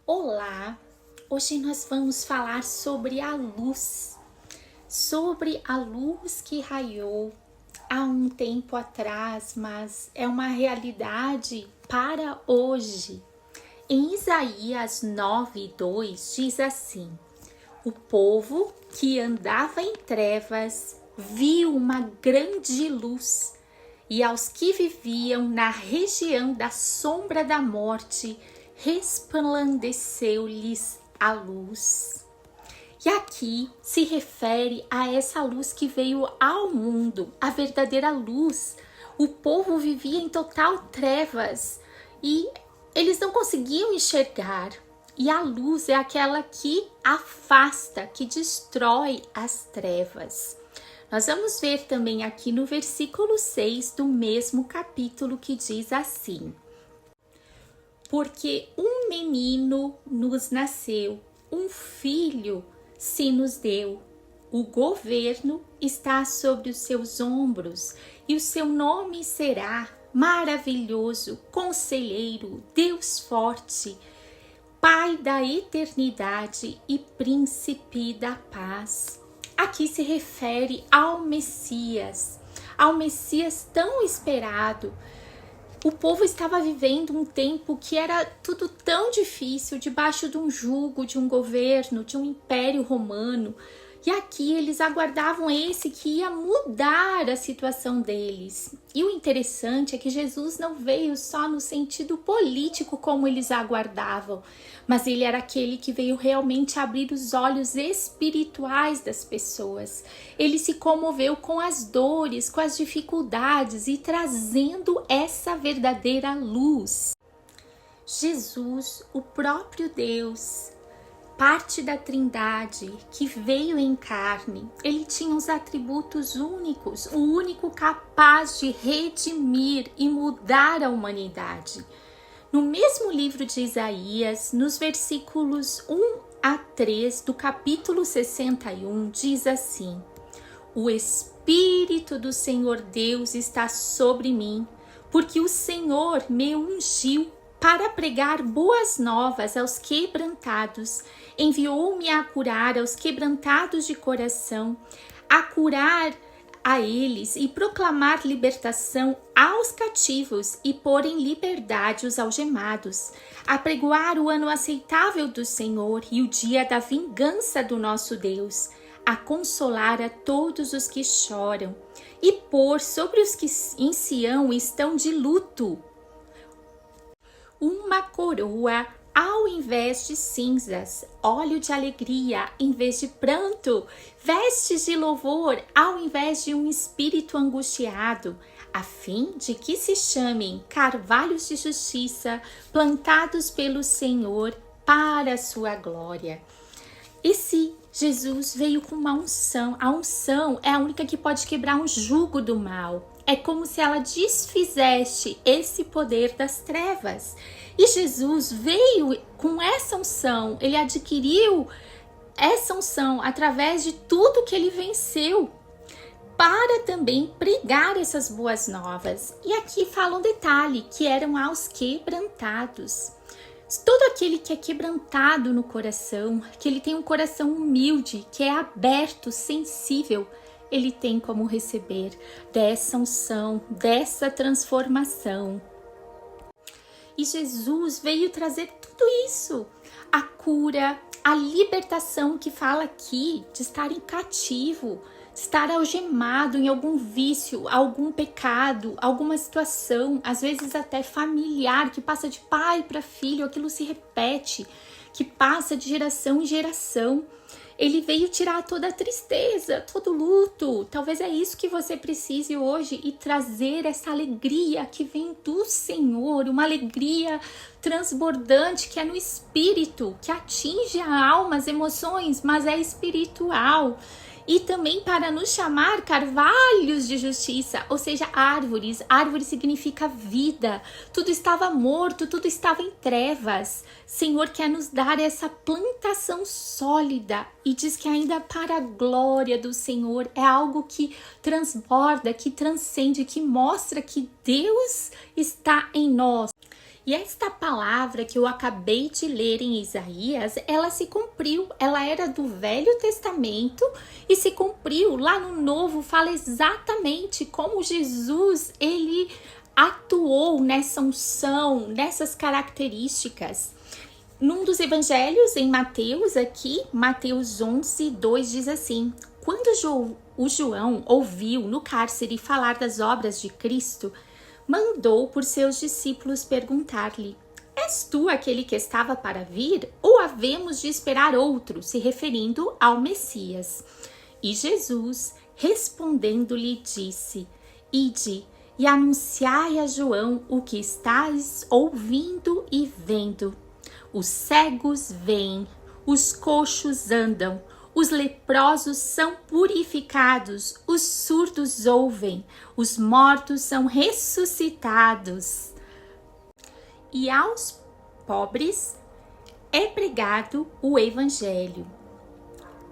Olá! Hoje nós vamos falar sobre a luz que raiou há um tempo atrás, mas é uma realidade para hoje. Em Isaías 9:2 diz assim: o povo que andava em trevas viu uma grande luz, e aos que viviam na região da sombra da morte, resplandeceu-lhes a luz. E aqui se refere a essa luz que veio ao mundo, a verdadeira luz. O povo vivia em total trevas e eles não conseguiam enxergar. E a luz é aquela que afasta, que destrói as trevas. Nós vamos ver também aqui no versículo 6 do mesmo capítulo que diz assim: porque um menino nos nasceu, um filho se nos deu. O governo está sobre os seus ombros e o seu nome será Maravilhoso, Conselheiro, Deus Forte, Pai da Eternidade e Príncipe da Paz. Aqui se refere ao Messias tão esperado. O povo estava vivendo um tempo que era tudo tão difícil, debaixo de um jugo, de um governo, de um império romano. E aqui eles aguardavam esse que ia mudar a situação deles. E o interessante é que Jesus não veio só no sentido político como eles aguardavam, mas ele era aquele que veio realmente abrir os olhos espirituais das pessoas. Ele se comoveu com as dores, com as dificuldades e trazendo essa verdadeira luz. Jesus, o próprio Deus, parte da Trindade que veio em carne, ele tinha os atributos únicos, o único capaz de redimir e mudar a humanidade. No mesmo livro de Isaías, nos versículos 1 a 3 do capítulo 61, diz assim: o Espírito do Senhor Deus está sobre mim, porque o Senhor me ungiu para pregar boas novas aos quebrantados, enviou-me a curar aos quebrantados de coração, a curar a eles e proclamar libertação aos cativos e pôr em liberdade os algemados, apregoar o ano aceitável do Senhor e o dia da vingança do nosso Deus, a consolar a todos os que choram e pôr sobre os que em Sião estão de luto uma coroa ao invés de cinzas, óleo de alegria em vez de pranto, vestes de louvor ao invés de um espírito angustiado, a fim de que se chamem carvalhos de justiça, plantados pelo Senhor para a sua glória. Esse Jesus veio com uma unção. A unção é a única que pode quebrar um jugo do mal. É como se ela desfizesse esse poder das trevas. E Jesus veio com essa unção, ele adquiriu essa unção através de tudo que ele venceu, para também pregar essas boas novas. E aqui fala um detalhe, que eram aos quebrantados. Todo aquele que é quebrantado no coração, que ele tem um coração humilde, que é aberto, sensível, ele tem como receber dessa unção, dessa transformação. E Jesus veio trazer tudo isso, a cura, a libertação que fala aqui de estar em cativo, estar algemado em algum vício, algum pecado, alguma situação, às vezes até familiar, que passa de pai para filho, aquilo se repete, que passa de geração em geração. Ele veio tirar toda a tristeza, todo o luto. Talvez é isso que você precise hoje e trazer essa alegria que vem do Senhor, uma alegria transbordante que é no espírito, que atinge a alma, as emoções, mas é espiritual. E também para nos chamar carvalhos de justiça, ou seja, árvores. Árvore significa vida. Tudo estava morto, tudo estava em trevas. Senhor quer nos dar essa plantação sólida e diz que ainda para a glória do Senhor é algo que transborda, que transcende, que mostra que Deus está em nós. E esta palavra que eu acabei de ler em Isaías, ela se cumpriu, ela era do Velho Testamento e se cumpriu lá no Novo, fala exatamente como Jesus, ele atuou nessa unção, nessas características. Num dos evangelhos, em Mateus aqui, Mateus 11, 2 diz assim: quando o João ouviu no cárcere falar das obras de Cristo, mandou por seus discípulos perguntar-lhe: és tu aquele que estava para vir, ou havemos de esperar outro, se referindo ao Messias? E Jesus, respondendo-lhe, disse: ide e anunciai a João o que estáis ouvindo e vendo. Os cegos veem, os coxos andam, os leprosos são purificados, os surdos ouvem, os mortos são ressuscitados. E aos pobres é pregado o evangelho.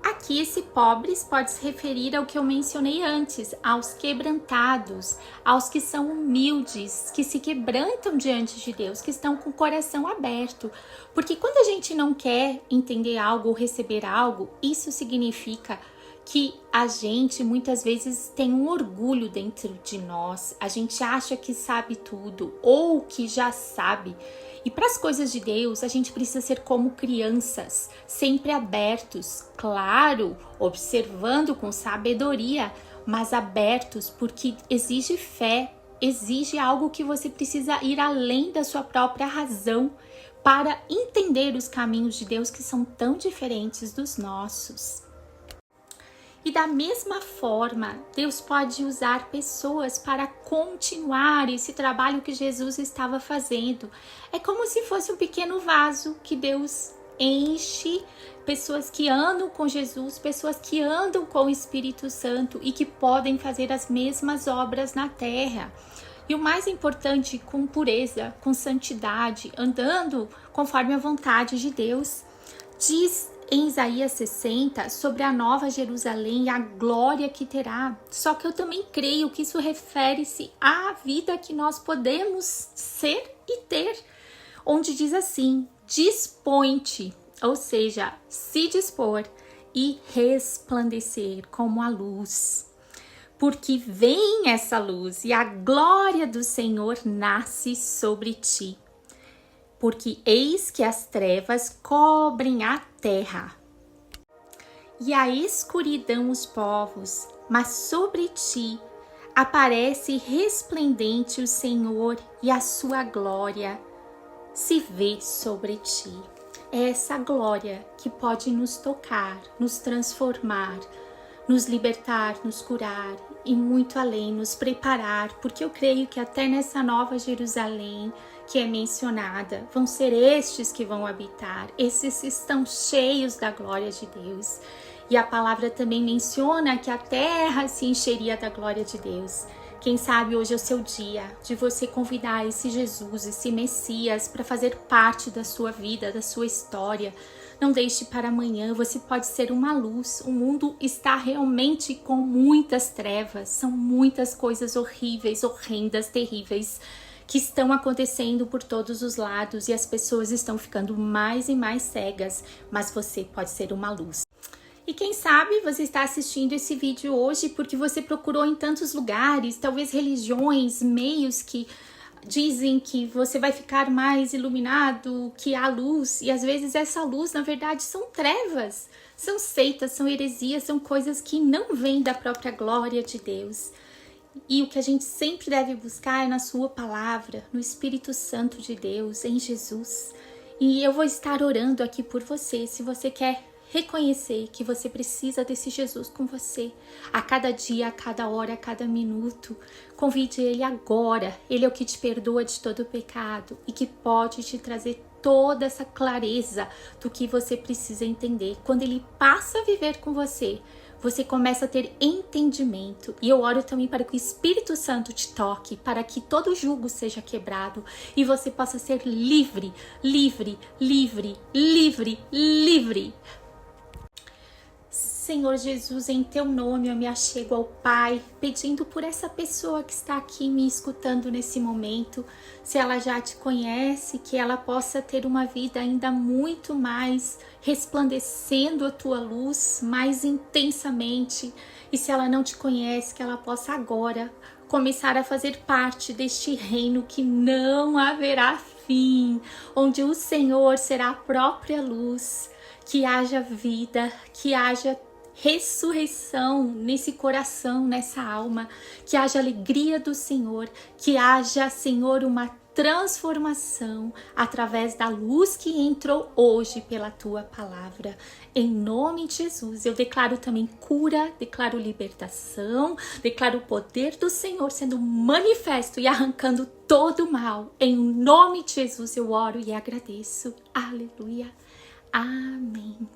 Aqui esse pobres pode se referir ao que eu mencionei antes, aos quebrantados, aos que são humildes, que se quebrantam diante de Deus, que estão com o coração aberto. Porque quando a gente não quer entender algo ou receber algo, isso significa que a gente muitas vezes tem um orgulho dentro de nós, a gente acha que sabe tudo ou que já sabe. E para as coisas de Deus, a gente precisa ser como crianças, sempre abertos, claro, observando com sabedoria, mas abertos, porque exige fé, exige algo que você precisa ir além da sua própria razão para entender os caminhos de Deus que são tão diferentes dos nossos. E da mesma forma, Deus pode usar pessoas para continuar esse trabalho que Jesus estava fazendo. É como se fosse um pequeno vaso que Deus enche, pessoas que andam com Jesus, pessoas que andam com o Espírito Santo e que podem fazer as mesmas obras na terra. E o mais importante, com pureza, com santidade, andando conforme a vontade de Deus. Diz em Isaías 60 sobre a nova Jerusalém e a glória que terá. Só que eu também creio que isso refere-se à vida que nós podemos ser e ter. Onde diz assim: dispõe-te, ou seja, se dispor e resplandecer como a luz. Porque vem essa luz e a glória do Senhor nasce sobre ti. Porque eis que as trevas cobrem a terra, e a escuridão os povos, mas sobre ti aparece resplendente o Senhor, e a sua glória se vê sobre ti. É essa glória que pode nos tocar, nos transformar, nos libertar, nos curar e muito além, nos preparar, porque eu creio que até nessa nova Jerusalém que é mencionada, vão ser estes que vão habitar, esses estão cheios da glória de Deus. E a palavra também menciona que a terra se encheria da glória de Deus. Quem sabe hoje é o seu dia de você convidar esse Jesus, esse Messias, para fazer parte da sua vida, da sua história. Não deixe para amanhã, você pode ser uma luz. O mundo está realmente com muitas trevas, são muitas coisas horríveis, horrendas, terríveis, que estão acontecendo por todos os lados e as pessoas estão ficando mais e mais cegas, mas você pode ser uma luz. E quem sabe você está assistindo esse vídeo hoje porque você procurou em tantos lugares, talvez religiões, meios que dizem que você vai ficar mais iluminado, que há luz, e às vezes essa luz, na verdade, são trevas, são seitas, são heresias, são coisas que não vêm da própria glória de Deus. E o que a gente sempre deve buscar é na sua palavra, no Espírito Santo de Deus, em Jesus. E eu vou estar orando aqui por você, se você quer reconhecer que você precisa desse Jesus com você, a cada dia, a cada hora, a cada minuto. Convide Ele agora, Ele é o que te perdoa de todo o pecado e que pode te trazer toda essa clareza do que você precisa entender. Quando Ele passa a viver com você, você começa a ter entendimento. E eu oro também para que o Espírito Santo te toque, para que todo jugo seja quebrado e você possa ser livre, livre, livre, livre, livre. Senhor Jesus, em teu nome eu me achego ao Pai, pedindo por essa pessoa que está aqui me escutando nesse momento, se ela já te conhece, que ela possa ter uma vida ainda muito mais resplandecendo a tua luz mais intensamente, e se ela não te conhece, que ela possa agora começar a fazer parte deste reino que não haverá fim, onde o Senhor será a própria luz. Que haja vida, que haja ressurreição nesse coração, nessa alma, que haja alegria do Senhor, que haja, Senhor, uma transformação através da luz que entrou hoje pela tua palavra. Em nome de Jesus, eu declaro também cura, declaro libertação, declaro o poder do Senhor sendo manifesto e arrancando todo o mal. Em nome de Jesus eu oro e agradeço. Aleluia. Amém.